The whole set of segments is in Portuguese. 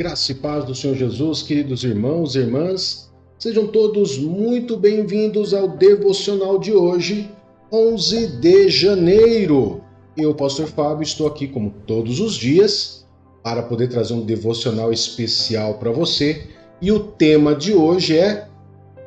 Graça e paz do Senhor Jesus, queridos irmãos e irmãs, sejam todos muito bem-vindos ao devocional de hoje, 11 de janeiro. Eu, Pastor Fábio, estou aqui como todos os dias para poder trazer um devocional especial para você. E o tema de hoje é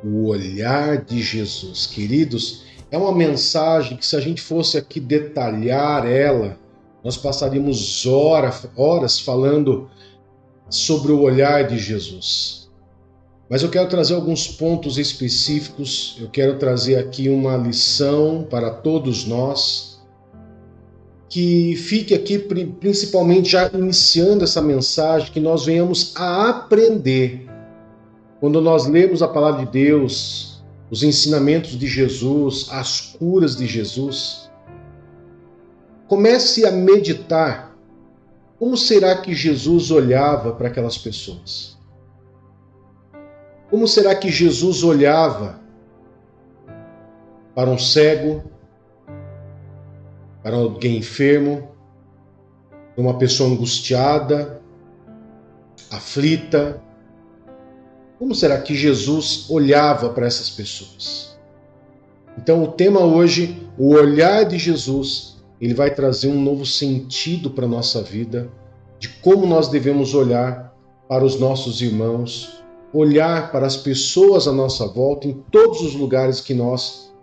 o olhar de Jesus. Queridos, é uma mensagem que, se a gente fosse aqui detalhar ela, nós passaríamos horas falando sobre o olhar de Jesus. Mas eu quero trazer alguns pontos específicos, eu quero trazer aqui uma lição para todos nós, que fique aqui principalmente já iniciando essa mensagem, que nós venhamos a aprender. Quando nós lemos a palavra de Deus, os ensinamentos de Jesus, as curas de Jesus, comece a meditar. Como será que Jesus olhava para aquelas pessoas? Como será que Jesus olhava para um cego, para alguém enfermo, para uma pessoa angustiada, aflita? Como será que Jesus olhava para essas pessoas? Então, o tema hoje, o olhar de Jesus, ele vai trazer um novo sentido para a nossa vida, de como nós devemos olhar para os nossos irmãos, olhar para as pessoas à nossa volta, em todos os lugares que nós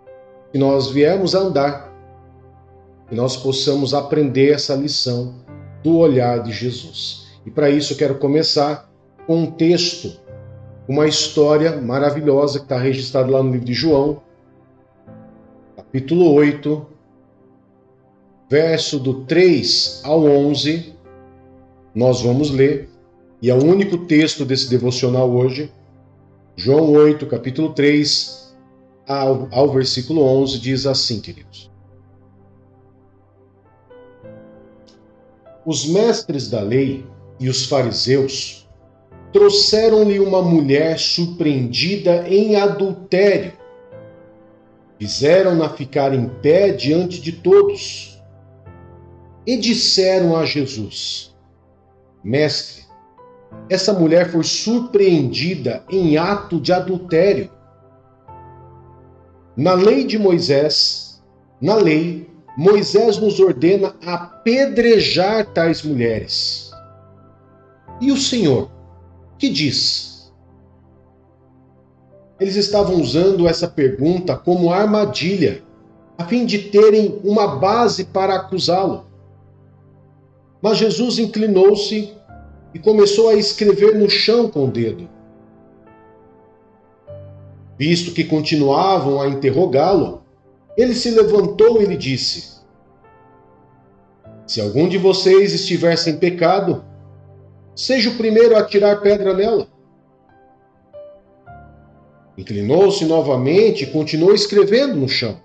viemos a andar, que nós possamos aprender essa lição do olhar de Jesus. E para isso eu quero começar com um texto, uma história maravilhosa que está registrada lá no livro de João, capítulo 8, verso do 3 ao 11, nós vamos ler, e é o único texto desse devocional hoje. João 8, capítulo 3, ao versículo 11, diz assim, queridos. Os mestres da lei e os fariseus trouxeram-lhe uma mulher surpreendida em adultério. Fizeram-na ficar em pé diante de todos. E disseram a Jesus: Mestre, essa mulher foi surpreendida em ato de adultério. Na lei, Moisés nos ordena apedrejar tais mulheres. E o Senhor, que diz? Eles estavam usando essa pergunta como armadilha, a fim de terem uma base para acusá-lo. Mas Jesus inclinou-se e começou a escrever no chão com o dedo. Visto que continuavam a interrogá-lo, ele se levantou e lhe disse: Se algum de vocês estiver sem pecado, seja o primeiro a atirar pedra nela. Inclinou-se novamente e continuou escrevendo no chão.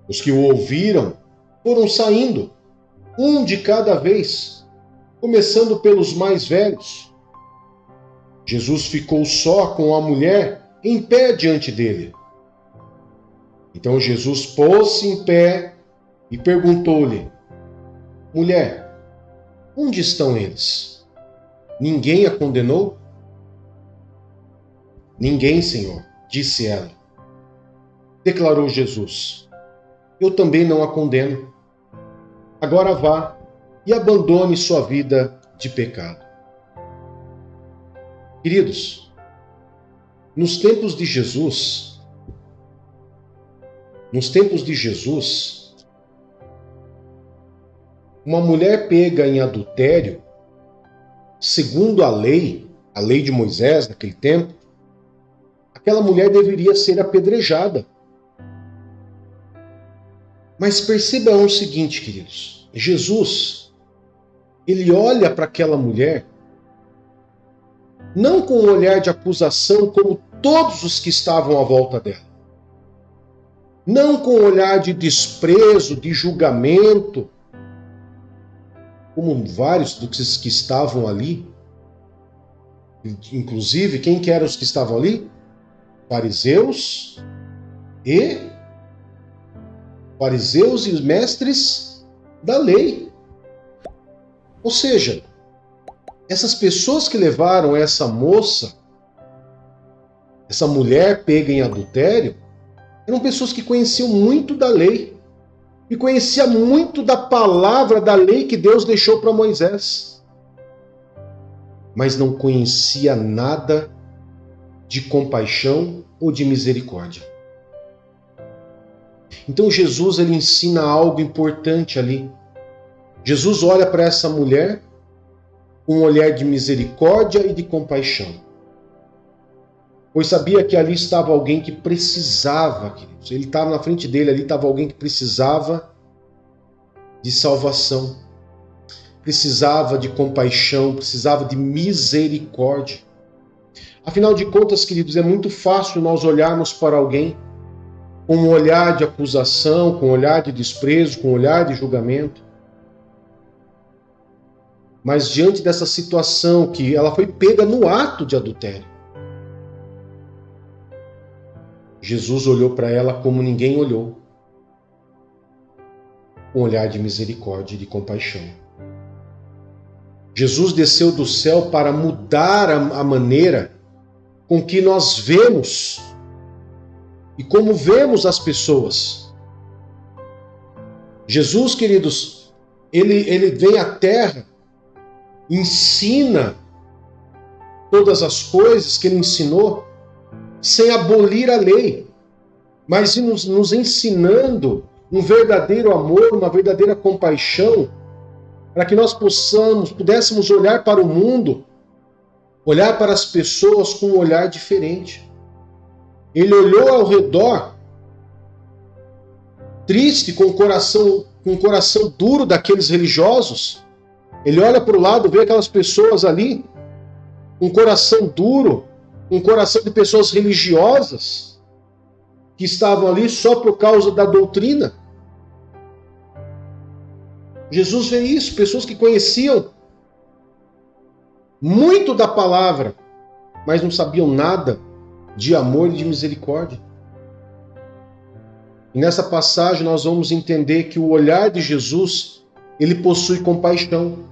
Os que o ouviram foram saindo, um de cada vez, começando pelos mais velhos. Jesus ficou só com a mulher em pé diante dele. Então Jesus pôs-se em pé e perguntou-lhe: Mulher, onde estão eles? Ninguém a condenou? Ninguém, Senhor, disse ela. Declarou Jesus: Eu também não a condeno. Agora vá e abandone sua vida de pecado. Queridos, nos tempos de Jesus, uma mulher pega em adultério, segundo a lei de Moisés naquele tempo, aquela mulher deveria ser apedrejada. Mas percebam o seguinte, queridos, Jesus, ele olha para aquela mulher não com um olhar de acusação como todos os que estavam à volta dela. Não com um olhar de desprezo, de julgamento, como vários dos que estavam ali. Inclusive, quem que eram os que estavam ali? Fariseus e mestres da lei. Ou seja, essas pessoas que levaram essa moça, essa mulher pega em adultério, eram pessoas que conheciam muito da lei e conheciam muito da palavra da lei que Deus deixou para Moisés, mas não conhecia nada de compaixão ou de misericórdia. Então Jesus ele ensina algo importante ali. Jesus olha para essa mulher com um olhar de misericórdia e de compaixão, pois sabia que ali estava alguém que precisava, queridos. Ele estava na frente dele, ali estava alguém que precisava de salvação, precisava de compaixão, precisava de misericórdia. Afinal de contas, queridos, é muito fácil nós olharmos para alguém com um olhar de acusação, com um olhar de desprezo, com um olhar de julgamento. Mas diante dessa situação que ela foi pega no ato de adultério, Jesus olhou para ela como ninguém olhou, com um olhar de misericórdia e de compaixão. Jesus desceu do céu para mudar a maneira com que nós vemos e como vemos as pessoas. Jesus, queridos, ele vem à Terra, ensina todas as coisas que ele ensinou, sem abolir a lei, mas nos ensinando um verdadeiro amor, uma verdadeira compaixão, para que nós pudéssemos olhar para o mundo, olhar para as pessoas com um olhar diferente. Ele olhou ao redor, triste, com o coração duro daqueles religiosos. Ele olha para o lado, vê aquelas pessoas ali, com um coração duro, um coração de pessoas religiosas, que estavam ali só por causa da doutrina. Jesus vê isso, pessoas que conheciam muito da palavra, mas não sabiam nada de amor e de misericórdia. E nessa passagem nós vamos entender que o olhar de Jesus, ele possui compaixão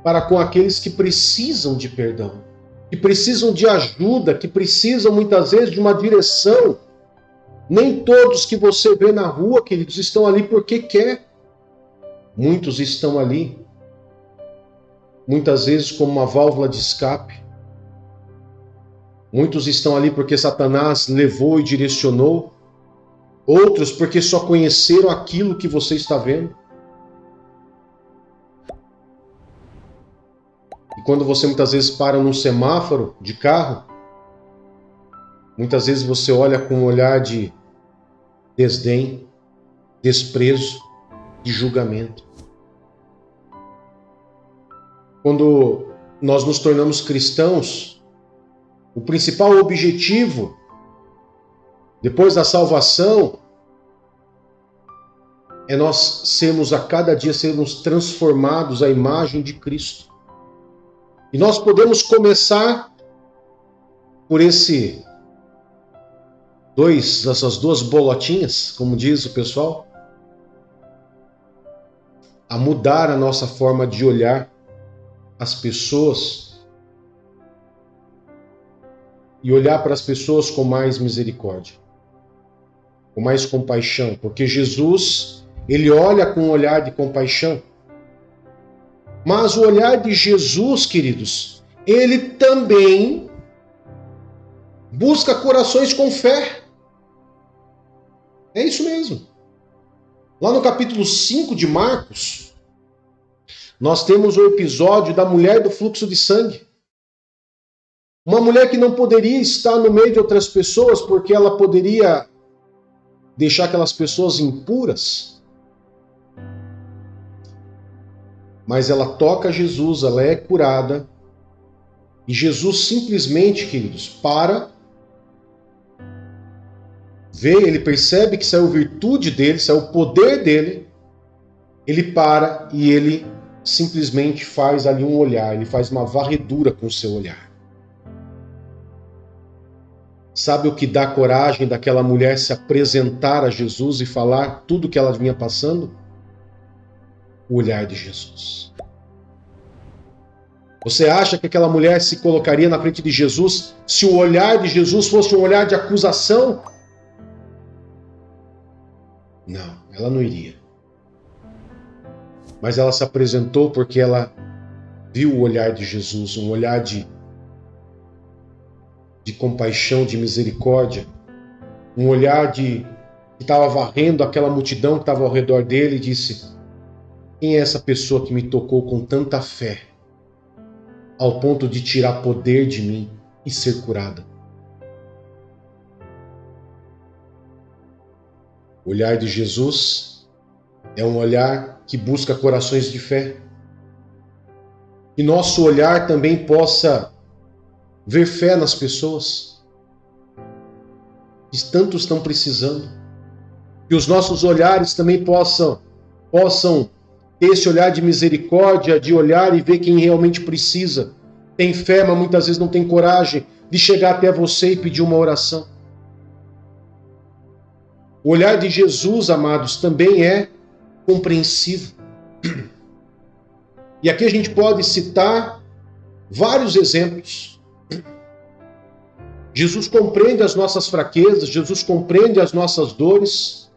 para com aqueles que precisam de perdão, que precisam de ajuda, que precisam muitas vezes de uma direção. Nem todos que você vê na rua, queridos, estão ali porque quer. Muitos estão ali, muitas vezes como uma válvula de escape. Muitos estão ali porque Satanás levou e direcionou. Outros porque só conheceram aquilo que você está vendo. E quando você muitas vezes para num semáforo de carro, muitas vezes você olha com um olhar de desdém, desprezo, de julgamento. Quando nós nos tornamos cristãos, o principal objetivo, depois da salvação, é nós a cada dia sermos transformados à imagem de Cristo. E nós podemos começar por essas duas bolotinhas, como diz o pessoal, a mudar a nossa forma de olhar as pessoas e olhar para as pessoas com mais misericórdia, com mais compaixão, porque Jesus, ele olha com um olhar de compaixão. Mas o olhar de Jesus, queridos, ele também busca corações com fé. É isso mesmo. Lá no capítulo 5 de Marcos, nós temos o episódio da mulher do fluxo de sangue. Uma mulher que não poderia estar no meio de outras pessoas porque ela poderia deixar aquelas pessoas impuras. Mas ela toca Jesus, ela é curada. E Jesus simplesmente, queridos, vê, ele percebe que saiu virtude dele, saiu o poder dele. Ele para e ele simplesmente faz ali um olhar, ele faz uma varredura com o seu olhar. Sabe o que dá coragem daquela mulher se apresentar a Jesus e falar tudo o que ela vinha passando? O olhar de Jesus. Você acha que aquela mulher se colocaria na frente de Jesus se o olhar de Jesus fosse um olhar de acusação? Não, ela não iria. Mas ela se apresentou porque ela viu o olhar de Jesus, um olhar de compaixão, de misericórdia, um olhar que estava varrendo aquela multidão que estava ao redor dele e disse: quem é essa pessoa que me tocou com tanta fé, ao ponto de tirar poder de mim e ser curada? O olhar de Jesus é um olhar que busca corações de fé. Que nosso olhar também possa ver fé nas pessoas que tanto estão precisando. Que os nossos olhares também possam ter esse olhar de misericórdia, de olhar e ver quem realmente precisa. Tem fé, mas muitas vezes não tem coragem de chegar até você e pedir uma oração. O olhar de Jesus, amados, também é compreensivo. E aqui a gente pode citar vários exemplos. Jesus compreende as nossas fraquezas, Jesus compreende as nossas dores,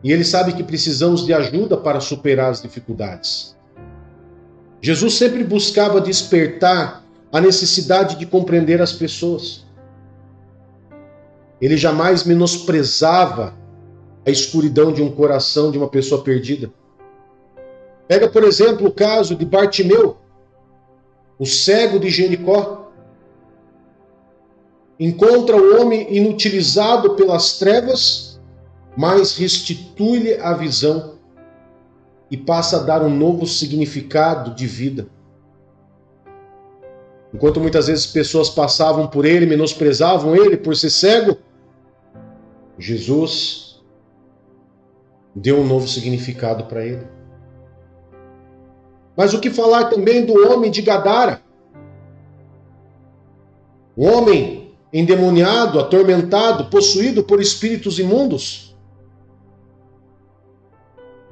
e Ele sabe que precisamos de ajuda para superar as dificuldades. Jesus sempre buscava despertar a necessidade de compreender as pessoas. Ele jamais menosprezava a escuridão de um coração de uma pessoa perdida. Pega, por exemplo, o caso de Bartimeu, o cego de Jericó. Encontra o homem inutilizado pelas trevas, mas restitui-lhe a visão e passa a dar um novo significado de vida. Enquanto muitas vezes pessoas passavam por ele, menosprezavam ele por ser cego, Jesus deu um novo significado para ele. Mas o que falar também do homem de Gadara? O homem endemoniado, atormentado, possuído por espíritos imundos.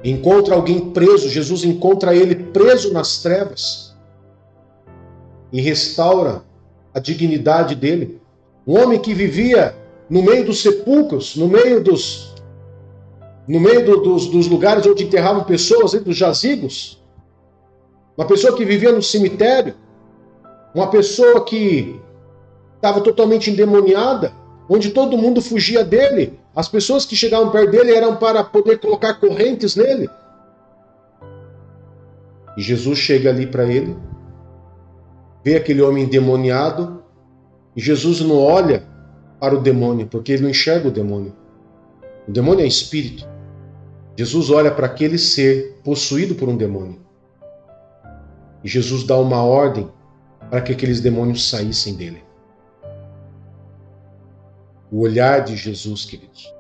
Encontra alguém preso, Jesus encontra ele preso nas trevas e restaura a dignidade dele. Um homem que vivia no meio dos sepulcros, no meio dos lugares onde enterravam pessoas, dos jazigos. Uma pessoa que vivia no cemitério, uma pessoa que estava totalmente endemoniada, onde todo mundo fugia dele. As pessoas que chegavam perto dele eram para poder colocar correntes nele. E Jesus chega ali para ele, vê aquele homem endemoniado, e Jesus não olha para o demônio, porque ele não enxerga o demônio. O demônio é espírito. Jesus olha para aquele ser possuído por um demônio. E Jesus dá uma ordem para que aqueles demônios saíssem dele. O olhar de Jesus, queridos,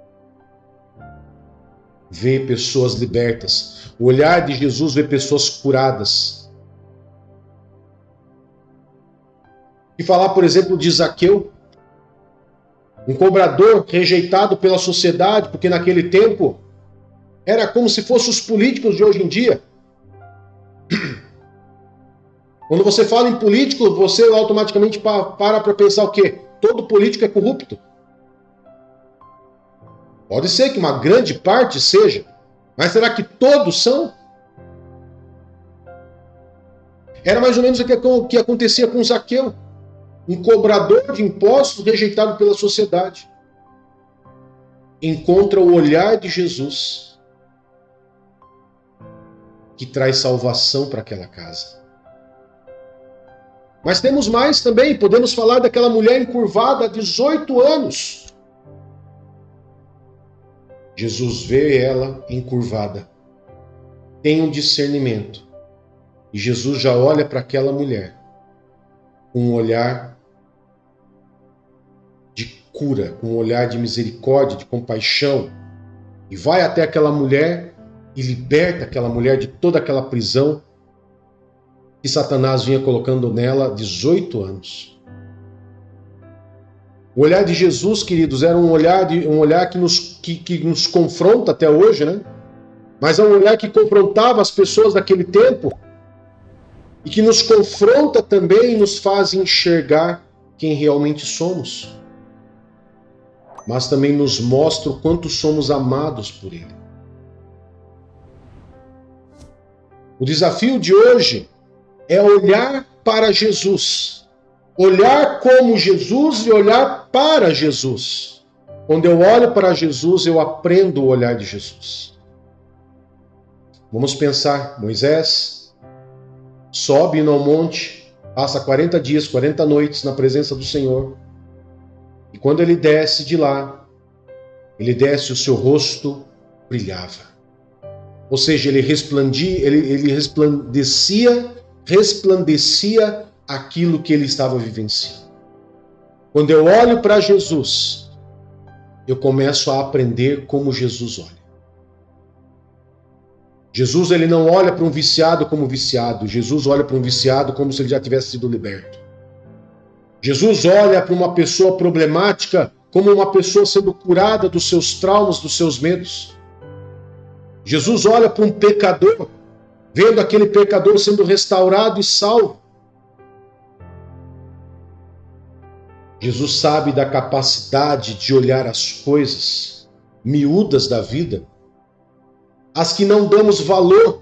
vê pessoas libertas. O olhar de Jesus vê pessoas curadas. E falar, por exemplo, de Zaqueu, um cobrador rejeitado pela sociedade, porque naquele tempo era como se fossem os políticos de hoje em dia. Quando você fala em político, você automaticamente para pensar o quê? Todo político é corrupto. Pode ser que uma grande parte seja, mas será que todos são? Era mais ou menos o que acontecia com Zaqueu, um cobrador de impostos rejeitado pela sociedade. Encontra o olhar de Jesus, que traz salvação para aquela casa. Mas temos mais também, podemos falar daquela mulher encurvada há 18 anos. Jesus vê ela encurvada, tem um discernimento, e Jesus já olha para aquela mulher com um olhar de cura, com um olhar de misericórdia, de compaixão, e vai até aquela mulher e liberta aquela mulher de toda aquela prisão que Satanás vinha colocando nela há 18 anos. O olhar de Jesus, queridos, era um olhar que nos confronta até hoje, né? Mas é um olhar que confrontava as pessoas daquele tempo. e que nos confronta também e nos faz enxergar quem realmente somos, mas também nos mostra o quanto somos amados por Ele. O desafio de hoje é olhar para Jesus, olhar como Jesus e olhar para Jesus. Quando eu olho para Jesus, eu aprendo o olhar de Jesus. Vamos pensar, Moisés sobe no monte, passa 40 dias, 40 noites na presença do Senhor. E quando ele desce de lá, ele desce, o seu rosto brilhava. Ou seja, ele resplandecia aquilo que ele estava vivenciando. Quando eu olho para Jesus, eu começo a aprender como Jesus olha. Jesus, ele não olha para um viciado como viciado. Jesus olha para um viciado como se ele já tivesse sido liberto. Jesus olha para uma pessoa problemática como uma pessoa sendo curada dos seus traumas, dos seus medos. Jesus olha para um pecador, vendo aquele pecador sendo restaurado e salvo. Jesus sabe da capacidade de olhar as coisas miúdas da vida, as que não damos valor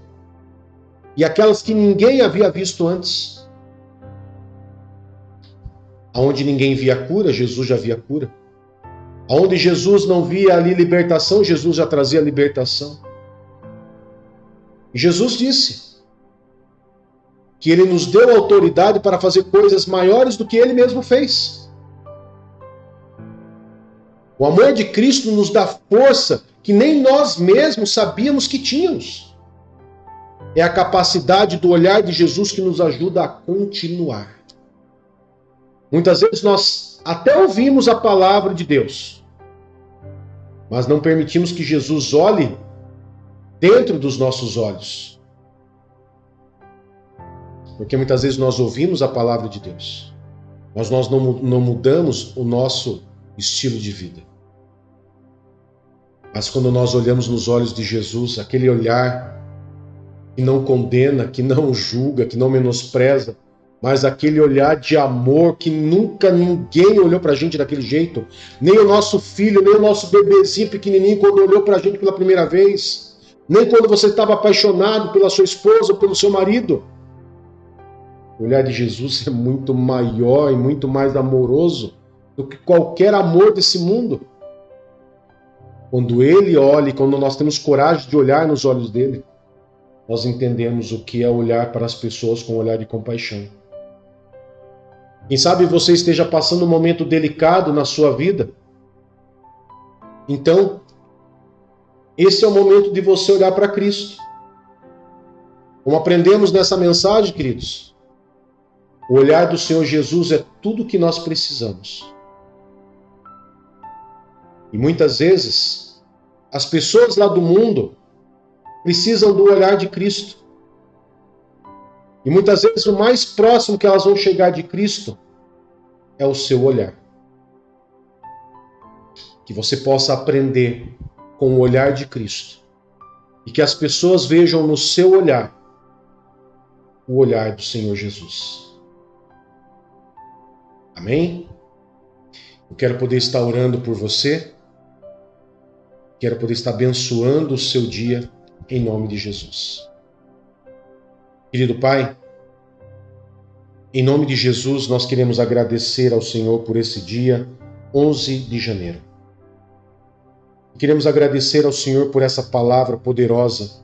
e aquelas que ninguém havia visto antes. Aonde ninguém via cura, Jesus já via cura. Aonde Jesus não via ali libertação, Jesus já trazia libertação. E Jesus disse que Ele nos deu autoridade para fazer coisas maiores do que Ele mesmo fez. O amor de Cristo nos dá força que nem nós mesmos sabíamos que tínhamos. É a capacidade do olhar de Jesus que nos ajuda a continuar. Muitas vezes nós até ouvimos a palavra de Deus, mas não permitimos que Jesus olhe dentro dos nossos olhos. Porque muitas vezes nós ouvimos a palavra de Deus, mas nós não mudamos o nosso estilo de vida. Mas quando nós olhamos nos olhos de Jesus, aquele olhar que não condena, que não julga, que não menospreza, mas aquele olhar de amor que nunca ninguém olhou pra gente daquele jeito, nem o nosso filho, nem o nosso bebezinho pequenininho quando olhou pra gente pela primeira vez, nem quando você estava apaixonado pela sua esposa ou pelo seu marido. O olhar de Jesus é muito maior e muito mais amoroso do que qualquer amor desse mundo. Quando Ele olha, quando nós temos coragem de olhar nos olhos dele, nós entendemos o que é olhar para as pessoas com um olhar de compaixão. Quem sabe você esteja passando um momento delicado na sua vida. Então, esse é o momento de você olhar para Cristo. Como aprendemos nessa mensagem, queridos, o olhar do Senhor Jesus é tudo o que nós precisamos. E muitas vezes, as pessoas lá do mundo precisam do olhar de Cristo. E muitas vezes o mais próximo que elas vão chegar de Cristo é o seu olhar. Que você possa aprender com o olhar de Cristo. E que as pessoas vejam no seu olhar o olhar do Senhor Jesus. Amém? Eu quero poder estar orando por você. Quero poder estar abençoando o seu dia em nome de Jesus. Querido Pai, em nome de Jesus, nós queremos agradecer ao Senhor por esse dia, 11 de janeiro. Queremos agradecer ao Senhor por essa palavra poderosa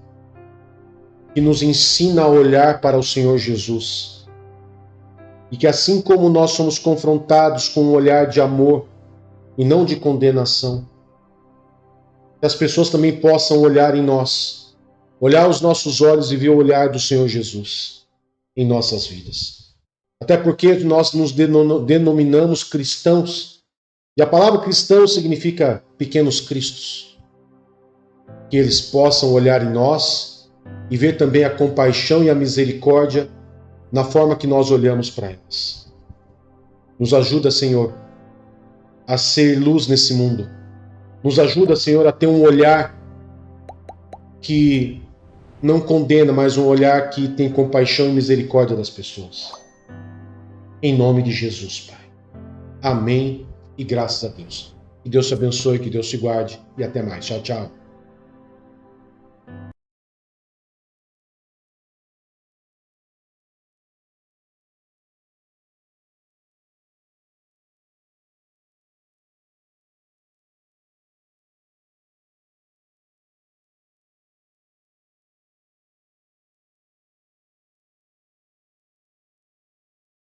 que nos ensina a olhar para o Senhor Jesus. E que assim como nós somos confrontados com um olhar de amor e não de condenação, que as pessoas também possam olhar em nós, olhar os nossos olhos e ver o olhar do Senhor Jesus em nossas vidas. Até porque nós nos denominamos cristãos, e a palavra cristão significa pequenos cristos. Que eles possam olhar em nós e ver também a compaixão e a misericórdia na forma que nós olhamos para elas. Nos ajuda, Senhor, a ser luz nesse mundo. Nos ajuda, Senhor, a ter um olhar que não condena, mas um olhar que tem compaixão e misericórdia das pessoas. Em nome de Jesus, Pai. Amém e graças a Deus. Que Deus te abençoe, que Deus te guarde e até mais. Tchau, tchau.